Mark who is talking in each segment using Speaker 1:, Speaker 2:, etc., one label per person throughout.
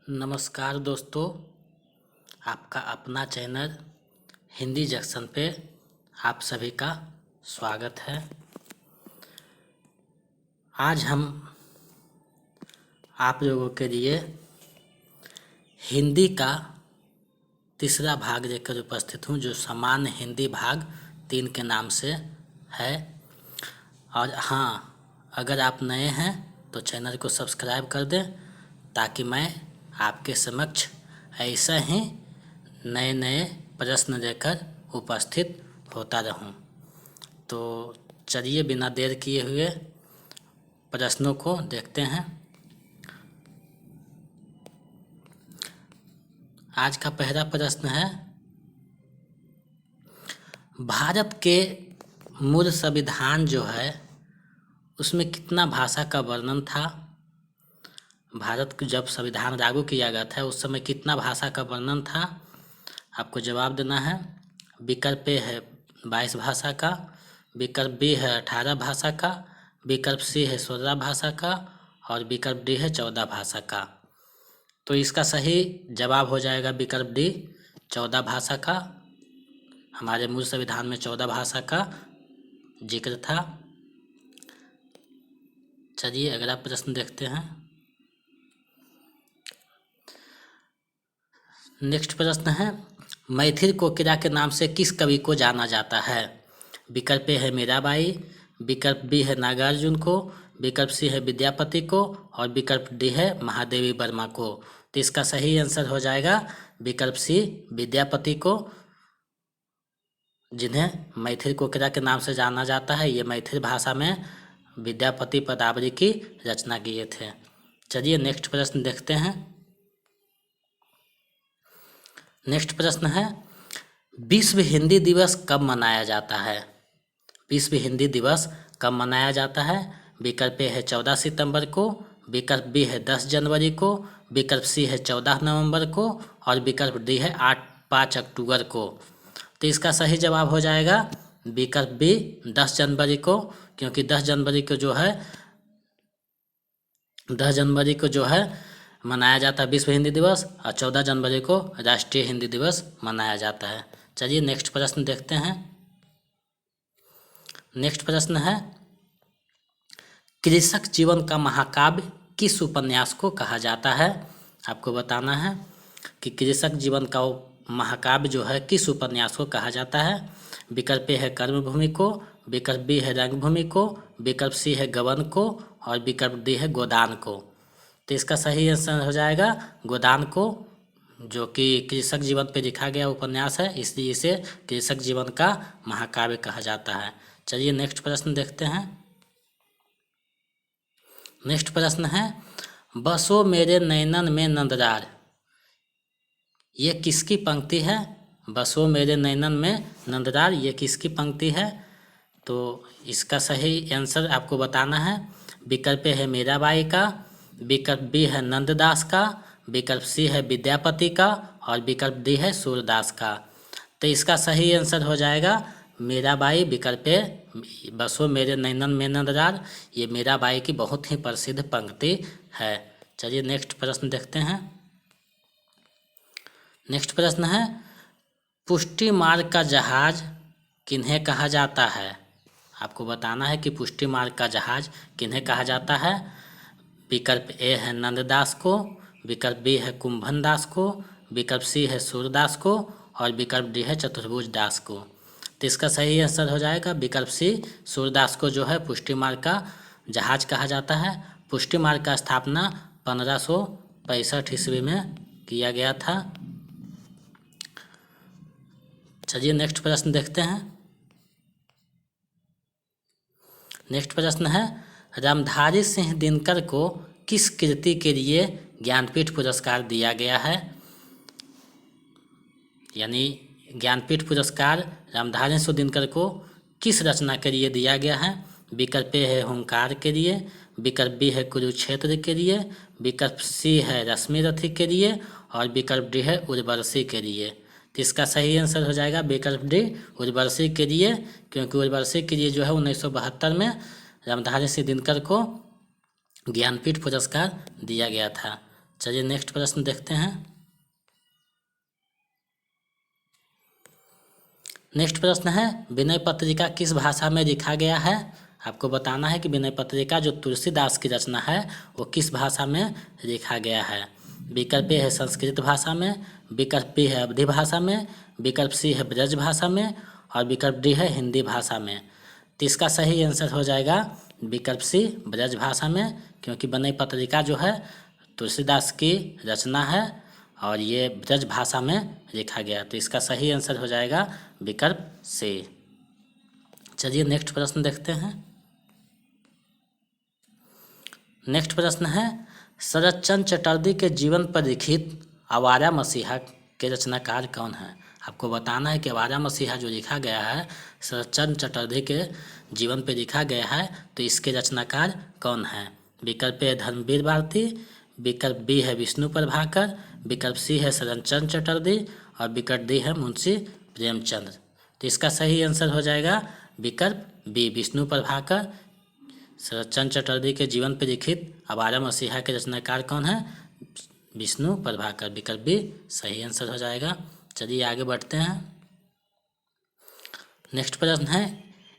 Speaker 1: नमस्कार दोस्तों, आपका अपना चैनल हिंदी जंक्शन पे आप सभी का स्वागत है। आज हम आप लोगों के लिए हिंदी का तीसरा भाग लेकर उपस्थित हूँ, जो सामान्य हिंदी भाग 3 के नाम से है। और हाँ, अगर आप नए हैं तो चैनल को सब्सक्राइब कर दें ताकि मैं आपके समक्ष ऐसा ही नए नए प्रश्न लेकर उपस्थित होता रहूं। तो चलिए बिना देर किए हुए प्रश्नों को देखते हैं। आज का पहला प्रश्न है, भारत के मूल संविधान जो है उसमें कितना भाषा का वर्णन था? भारत को जब संविधान लागू किया गया था उस समय कितना भाषा का वर्णन था? आपको जवाब देना है। विकल्प ए है 22 भाषा का, विकल्प बी है 18 भाषा का, विकल्प सी है 16 भाषा का और विकल्प डी है 14 भाषा का। तो इसका सही जवाब हो जाएगा विकल्प डी, 14 भाषा का। हमारे मूल संविधान में 14 भाषा का जिक्र था। चलिए अगला प्रश्न देखते हैं। नेक्स्ट प्रश्न है, मैथिल कोकिला के नाम से किस कवि को जाना जाता है? विकल्प ए है मीराबाई, विकल्प बी है नागार्जुन को, विकल्प सी है विद्यापति को और विकल्प डी है महादेवी वर्मा को। तो इसका सही आंसर हो जाएगा विकल्प सी, विद्यापति को, जिन्हें मैथिल कोकिला के नाम से जाना जाता है। ये मैथिल भाषा में विद्यापति पदावली की रचना किए थे। चलिए नेक्स्ट प्रश्न देखते हैं। नेक्स्ट प्रश्न है, विश्व हिंदी दिवस कब मनाया जाता है? विश्व हिंदी दिवस कब मनाया जाता है? विकल्प ए है 14 सितंबर को, विकल्प बी है 10 जनवरी को, विकल्प सी है 14 नवंबर को और विकल्प डी है 5 अक्टूबर को। तो इसका सही जवाब हो जाएगा विकल्प बी, 10 जनवरी को, क्योंकि 10 जनवरी को जो है मनाया जाता है विश्व हिंदी दिवस और 14 जनवरी को राष्ट्रीय हिंदी दिवस मनाया जाता है। चलिए नेक्स्ट प्रश्न देखते हैं। नेक्स्ट प्रश्न है, कृषक जीवन का महाकाव्य किस उपन्यास को कहा जाता है? आपको बताना है कि कृषक जीवन का महाकाव्य जो है किस उपन्यास को कहा जाता है। विकल्प ए है कर्मभूमि को, विकल्प बी है रंगभूमि को, विकल्प सी है गबन को और विकल्प डी है गोदान को। तो इसका सही आंसर हो जाएगा गोदान को, जो कि कृषक जीवन पे लिखा गया उपन्यास है, इसलिए इसे कृषक जीवन का महाकाव्य कहा जाता है। चलिए नेक्स्ट प्रश्न देखते हैं। नेक्स्ट प्रश्न है, बसो मेरे नैनन में नंदरार, ये किसकी पंक्ति है? बसो मेरे नैनन में नंदरार, ये किसकी पंक्ति है? तो इसका सही आंसर आपको बताना है। विकल्प है मीराबाई का, विकल्प बी है नंददास का, विकल्प सी है विद्यापति का और विकल्प डी है सूरदास का। तो इसका सही आंसर हो जाएगा मीराबाई, विकल्प ए बसो मेरे नैनन में नंदरार, ये मीराबाई की बहुत ही प्रसिद्ध पंक्ति है। चलिए नेक्स्ट प्रश्न देखते हैं। नेक्स्ट प्रश्न है, पुष्टि मार्ग का जहाज किन्हें कहा जाता है? आपको बताना है कि पुष्टि मार्ग का जहाज किन्हें कहा जाता है। विकल्प ए है नंददास को, विकल्प बी है कुंभन दास को, विकल्प सी है सूरदास को और विकल्प डी है चतुर्भुज दास को। तो इसका सही आंसर हो जाएगा विकल्प सी, सूरदास को जो है पुष्टि मार्ग का जहाज कहा जाता है। पुष्टि मार्ग का स्थापना 1565 ईस्वी में किया गया था। चलिए नेक्स्ट प्रश्न देखते हैं। नेक्स्ट प्रश्न है, रामधारी सिंह दिनकर को किस कृति के लिए ज्ञानपीठ पुरस्कार दिया गया है? यानी ज्ञानपीठ पुरस्कार रामधारी सिंह दिनकर को किस रचना के लिए दिया गया है? विकल्प ए है हुंकार के लिए, विकल्प बी है कुरुक्षेत्र के लिए, विकल्प सी है रश्मिरथी के लिए और विकल्प डी है उर्वशी के लिए। तो इसका सही आंसर हो जाएगा विकल्प डी, उर्वशी के लिए, क्योंकि उर्वशी के लिए जो है 1972 में रामधारी सिंह दिनकर को ज्ञानपीठ पुरस्कार दिया गया था। चलिए नेक्स्ट प्रश्न देखते हैं। नेक्स्ट प्रश्न है, विनय पत्रिका किस भाषा में लिखा गया है? आपको बताना है कि विनय पत्रिका जो तुलसीदास की रचना है वो किस भाषा में लिखा गया है। विकल्प ए है संस्कृत भाषा में, विकल्प बी है अवधी भाषा में, विकल्प सी है ब्रज भाषा में और विकल्प डी है हिंदी भाषा में। तो इसका सही आंसर हो जाएगा विकल्प सी ब्रज भाषा में, क्योंकि विनय पत्रिका जो है तुलसीदास की रचना है और ये ब्रज भाषा में लिखा गया। तो इसका सही आंसर हो जाएगा विकल्प सी। चलिए नेक्स्ट प्रश्न देखते हैं। नेक्स्ट प्रश्न है, शरतचंद्र चटर्जी के जीवन पर लिखित आवारा मसीहा के रचनाकार कौन है? आपको बताना है कि आवारा मसीहा जो लिखा गया है शरतचंद्र चटर्जी के जीवन पर लिखा गया है, तो इसके रचनाकार कौन है? विकल्प ए धर्मवीर भारती, विकल्प बी है विष्णु प्रभाकर, विकल्प सी है शरतचंद्र चटर्जी और विकल्प डी है मुंशी प्रेमचंद्र। तो इसका सही आंसर हो जाएगा विकल्प बी विष्णु प्रभाकर। शरतचंद्र चटर्जी के जीवन पर लिखित आवारा मसीहा के रचनाकार कौन है? विष्णु प्रभाकर। विकल्प बी सही आंसर हो जाएगा। चलिए आगे बढ़ते हैं। नेक्स्ट प्रश्न है,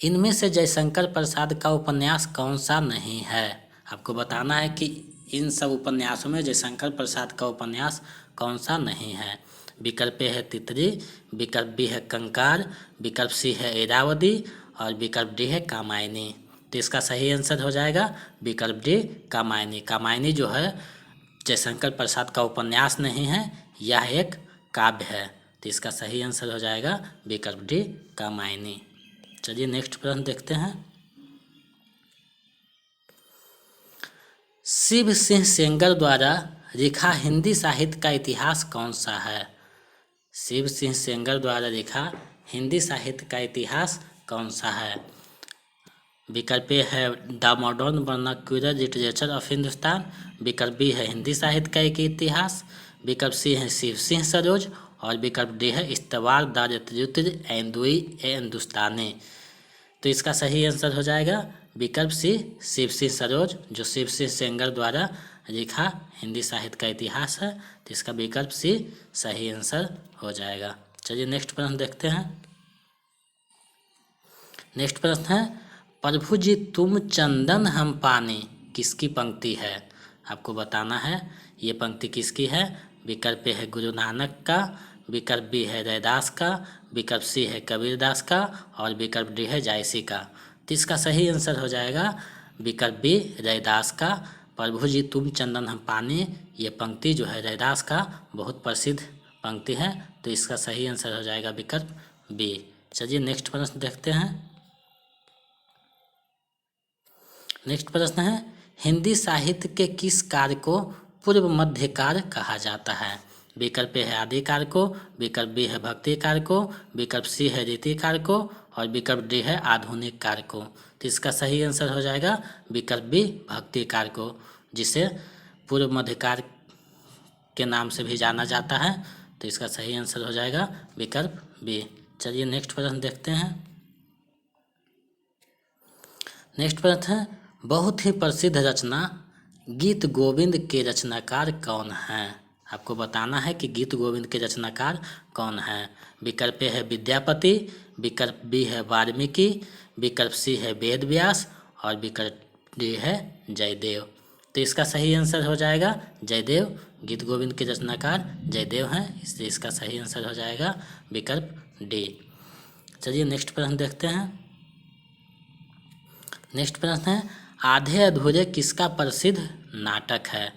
Speaker 1: इनमें से जयशंकर प्रसाद का उपन्यास कौन सा नहीं है? आपको बताना है कि इन सब उपन्यासों में जयशंकर प्रसाद का उपन्यास कौन सा नहीं है। विकल्प ए है तितली, विकल्प बी है कंकार, विकल्प सी है एरावदी और विकल्प डी है कामायनी। तो इसका सही आंसर हो जाएगा विकल्प डी कामायनी। कामायनी जो है जयशंकर प्रसाद का उपन्यास नहीं है, यह एक काव्य है। तो इसका सही आंसर हो जाएगा विकल्प डी कामायनी। चलिए नेक्स्ट प्रश्न देखते हैं। शिव सिंह सेंगर द्वारा लिखा हिंदी साहित्य का इतिहास कौन सा है? शिव सिंह सेंगर द्वारा लिखा हिंदी साहित्य का इतिहास कौन सा है? विकल्प ए है the modern vernacular literature of Hindustan, विकल्प बी है हिंदी साहित्य का एक इतिहास, विकल्प सी है शिव सिंह सरोज और विकल्प डी है इस्तवार द लिटरेचर एंदुई ए हिंदुस्तानी। तो इसका सही आंसर हो जाएगा विकल्प सी शिव सिंह सरोज, जो शिव सिंह सेंगर द्वारा लिखा हिंदी साहित्य का इतिहास है। तो इसका विकल्प सी सही आंसर हो जाएगा। चलिए नेक्स्ट प्रश्न देखते हैं। नेक्स्ट प्रश्न है, प्रभु जी तुम चंदन हम पानी किसकी पंक्ति है? आपको बताना है ये पंक्ति किसकी है। विकल्प ए है गुरु नानक का, विकल्प बी है रैदास का, विकल्प सी है कबीरदास का और विकल्प डी है जायसी का। तो इसका सही आंसर हो जाएगा विकल्प बी रैदास का। प्रभु जी तुम चंदन हम पानी, ये पंक्ति जो है रैदास का बहुत प्रसिद्ध पंक्ति है। तो इसका सही आंसर हो जाएगा विकल्प बी। चलिए नेक्स्ट प्रश्न देखते हैं। नेक्स्ट प्रश्न है, हिंदी साहित्य के किस कार्य को पूर्व मध्य काल कहा जाता है? विकल्प ए है आदि काल को, विकल्प बी है भक्ति काल को, विकल्प सी है रीति काल को और विकल्प डी है आधुनिक काल को। तो इसका सही आंसर हो जाएगा विकल्प बी भक्ति काल को, जिसे पूर्व मध्य काल के नाम से भी जाना जाता है। तो इसका सही आंसर हो जाएगा विकल्प बी। चलिए नेक्स्ट प्रश्न देखते हैं। नेक्स्ट प्रश्न है, बहुत ही प्रसिद्ध रचना गीत गोविंद के रचनाकार कौन हैं? आपको बताना है कि गीत गोविंद के रचनाकार कौन हैं। विकल्प ए है विद्यापति, विकल्प बी है वाल्मीकि, विकल्प सी है वेद व्यास और विकल्प डी है जयदेव। तो इसका सही आंसर हो जाएगा जयदेव। गीत गोविंद के रचनाकार जयदेव हैं, इसलिए इसका सही आंसर हो जाएगा विकल्प डी। चलिए नेक्स्ट प्रश्न देखते हैं। नेक्स्ट प्रश्न है, आधे अधूरे किसका प्रसिद्ध नाटक है?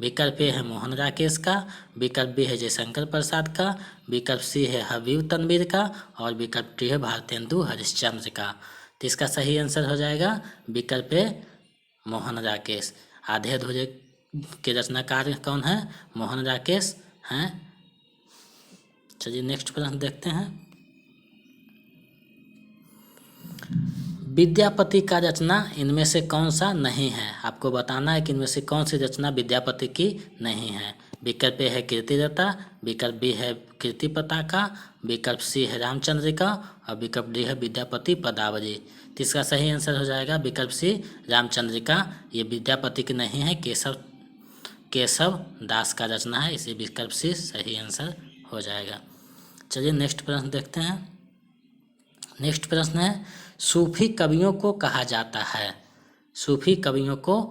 Speaker 1: विकल्प ए है मोहन राकेश का, विकल्प बी है जयशंकर प्रसाद का, विकल्प सी है हबीब तनवीर का और विकल्प डी है भारतेंदु हरिश्चंद्र का। तो इसका सही आंसर हो जाएगा विकल्प ए मोहन राकेश। आधे अधूरे के रचनाकार कौन है? मोहन राकेश हैं। चलिए नेक्स्ट प्रश्न देखते हैं। विद्यापति का रचना इनमें से कौन सा नहीं है? आपको बताना है कि इनमें से कौन सी रचना विद्यापति की नहीं है। विकल्प ए है कीर्तिलता, विकल्प बी है कीर्ति पताका, विकल्प सी है रामचंद्रिका और विकल्प डी है विद्यापति पदावली। तो इसका सही आंसर हो जाएगा विकल्प सी रामचंद्रिका। ये विद्यापति की नहीं है, केशव केशव दास का रचना है। इसी विकल्प सी सही आंसर हो जाएगा। चलिए नेक्स्ट प्रश्न देखते हैं। नेक्स्ट प्रश्न है, सूफी कवियों को कहा जाता है, सूफी कवियों को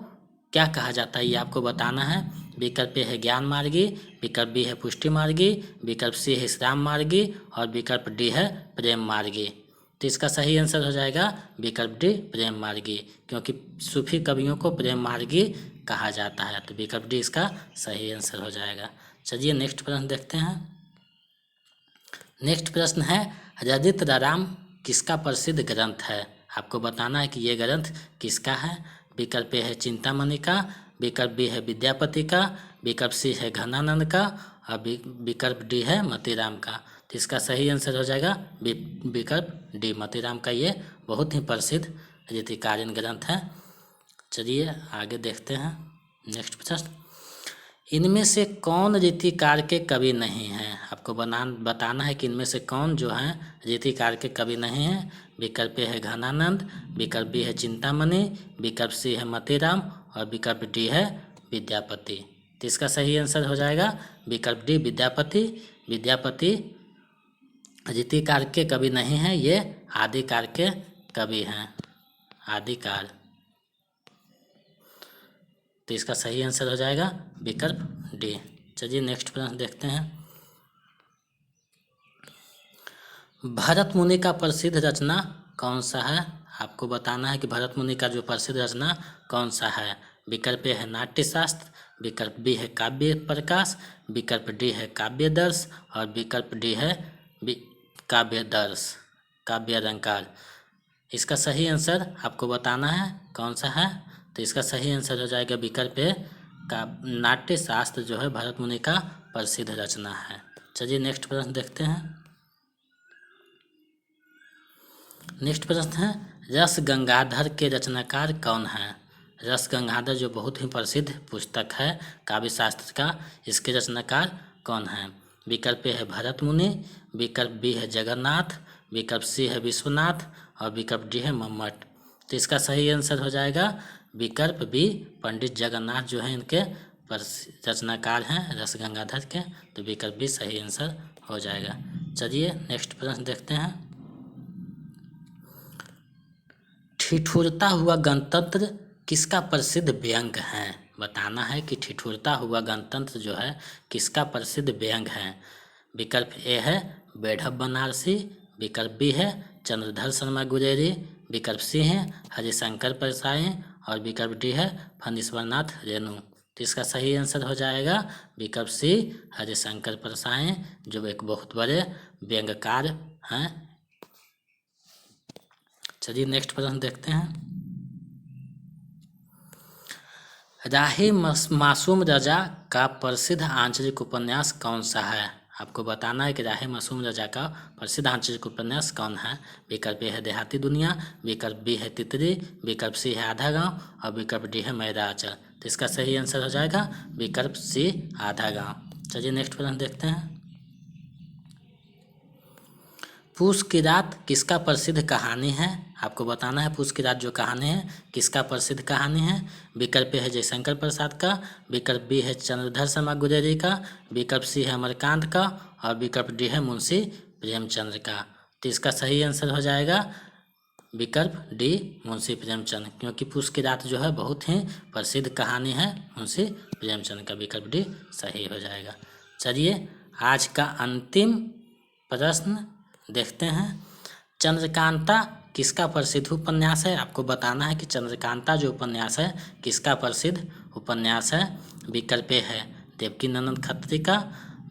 Speaker 1: क्या कहा जाता है, ये आपको बताना है। विकल्प ए है ज्ञान मार्गी, विकल्प बी है पुष्टि मार्गी, विकल्प सी है श्राम मार्गी और विकल्प डी है प्रेम मार्गी। तो इसका सही आंसर हो जाएगा विकल्प डी प्रेम मार्गी, क्योंकि सूफी कवियों को प्रेम मार्गी कहा जाता है। तो विकल्प डी इसका सही आंसर हो जाएगा। चलिए नेक्स्ट प्रश्न देखते हैं। नेक्स्ट प्रश्न है, रजित राराम किसका प्रसिद्ध ग्रंथ है। आपको बताना है कि ये ग्रंथ किसका है। विकल्प ए है चिंतामणि का, विकल्प बी है विद्यापति का, विकल्प सी है घनानंद का और विकल्प डी है मोतीराम का। तो इसका सही आंसर हो जाएगा विकल्प डी मोतीराम का। ये बहुत ही प्रसिद्ध रीतिकालीन ग्रंथ है। चलिए आगे देखते हैं। नेक्स्ट प्रश्न, इनमें से कौन रीतिकार के कवि नहीं हैं। आपको बताना है कि इनमें से कौन जो है रीतिकार के कवि नहीं हैं। विकल्प ए है घनानंद, विकल्प बी है चिंतामणि, विकल्प सी है मोतीराम और विकल्प डी है विद्यापति। तो इसका सही आंसर हो जाएगा विकल्प डी विद्यापति। विद्यापति रीतिकार के कवि नहीं हैं, ये आदिकार के कवि हैं, आदिकार। तो इसका सही आंसर हो जाएगा विकल्प डी। चलिए नेक्स्ट प्रश्न देखते हैं। भरत मुनि का प्रसिद्ध रचना कौन सा है। आपको बताना है कि भरत मुनि का जो प्रसिद्ध रचना कौन सा है। विकल्प ए है नाट्यशास्त्र, विकल्प बी है काव्य प्रकाश, विकल्प डी है काव्यदर्श और विकल्प डी है काव्यदर्श काव्य अलंकार। इसका सही आंसर आपको बताना है कौन सा है। तो इसका सही आंसर हो जाएगा विकल्प ए का नाट्यशास्त्र जो है भरत मुनि का प्रसिद्ध रचना है। चलिए नेक्स्ट प्रश्न देखते हैं। नेक्स्ट प्रश्न है, रस गंगाधर के रचनाकार कौन है। रस गंगाधर जो बहुत ही प्रसिद्ध पुस्तक है काव्य शास्त्र का, इसके रचनाकार कौन है। विकल्प ए है भरत मुनि, विकल्प बी है जगन्नाथ, विकल्प सी है विश्वनाथ और विकल्प डी है मम्मट। तो इसका सही आंसर हो जाएगा विकल्प बी पंडित जगन्नाथ जो है इनके रचनाकार हैं रस गंगाधर के। तो विकल्प बी सही आंसर हो जाएगा। चलिए नेक्स्ट प्रश्न देखते हैं। ठिठुरता हुआ गणतंत्र किसका प्रसिद्ध व्यंग है। बताना है कि ठिठुरता हुआ गणतंत्र जो है किसका प्रसिद्ध व्यंग है। विकल्प ए है बेढब बनारसी, विकल्प बी है चंद्रधर शर्मा गुरेरी, विकल्प सी है हरिशंकर परसाई और विकल्प डी है फणीश्वरनाथ रेणु। तो इसका सही आंसर हो जाएगा विकल्प सी हरिशंकर परसाई, जो एक बहुत बड़े व्यंग्यकार हैं। चलिए नेक्स्ट प्रश्न देखते हैं। राही मासूम रजा का प्रसिद्ध आंचलिक उपन्यास कौन सा है। आपको बताना है कि राही मासूम रजा का प्रसिद्ध आंचलिक उपन्यास कौन है। विकल्प ए है देहाती दुनिया, विकल्प बी है तितली, विकल्प सी है आधा गांव और विकल्प डी है मेरा आंचल। तो इसका सही आंसर हो जाएगा विकल्प सी आधा गांव। चलिए नेक्स्ट प्रश्न देखते हैं। पूस की रात किसका प्रसिद्ध कहानी है। आपको बताना है पूस की रात जो कहानी है किसका प्रसिद्ध कहानी है। विकल्प ए है जयशंकर प्रसाद का, विकल्प बी है चंद्रधर शर्मा गुरेरी का, विकल्प सी है अमरकांत का और विकल्प डी है मुंशी प्रेमचंद्र का। तो इसका सही आंसर हो जाएगा विकल्प डी मुंशी प्रेमचंद, क्योंकि पूस की रात जो है बहुत ही प्रसिद्ध कहानी है मुंशी प्रेमचंद का। विकल्प डी सही हो जाएगा। चलिए आज का अंतिम प्रश्न देखते हैं। चंद्रकांता किसका प्रसिद्ध उपन्यास है। आपको बताना है कि चंद्रकांता जो उपन्यास है किसका प्रसिद्ध उपन्यास है। विकल्प ए है देवकीनंदन खत्री का,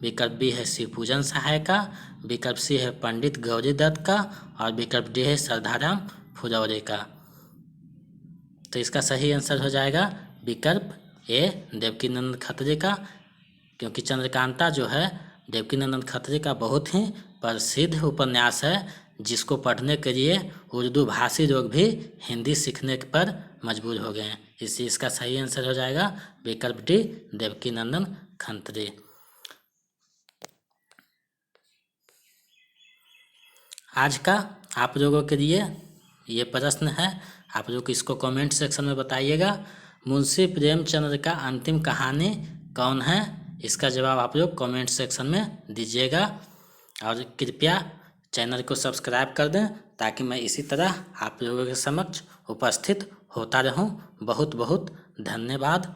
Speaker 1: विकल्प बी है शिवपूजन सहाय का, विकल्प सी है पंडित गौरी दत्त का और विकल्प डी है सरदाराम फुलौरी का। तो इसका सही आंसर हो जाएगा विकल्प ए देवकीनंदन खत्री का, क्योंकि चंद्रकांता जो है देवकीनंदन खत्री का बहुत ही प्रसिद्ध उपन्यास है, जिसको पढ़ने के लिए उर्दू भाषी लोग भी हिंदी सीखने पर मजबूर हो गए हैं। इसी इसका सही आंसर हो जाएगा विकल्प डी देवकीनंदन खत्री। आज का आप लोगों के लिए ये प्रश्न है, आप लोग इसको कमेंट सेक्शन में बताइएगा। मुंशी प्रेमचंद्र का अंतिम कहानी कौन है? इसका जवाब आप लोग कमेंट सेक्शन में दीजिएगा और कृपया चैनल को सब्सक्राइब कर दें ताकि मैं इसी तरह आप लोगों के समक्ष उपस्थित होता रहूं। बहुत बहुत धन्यवाद।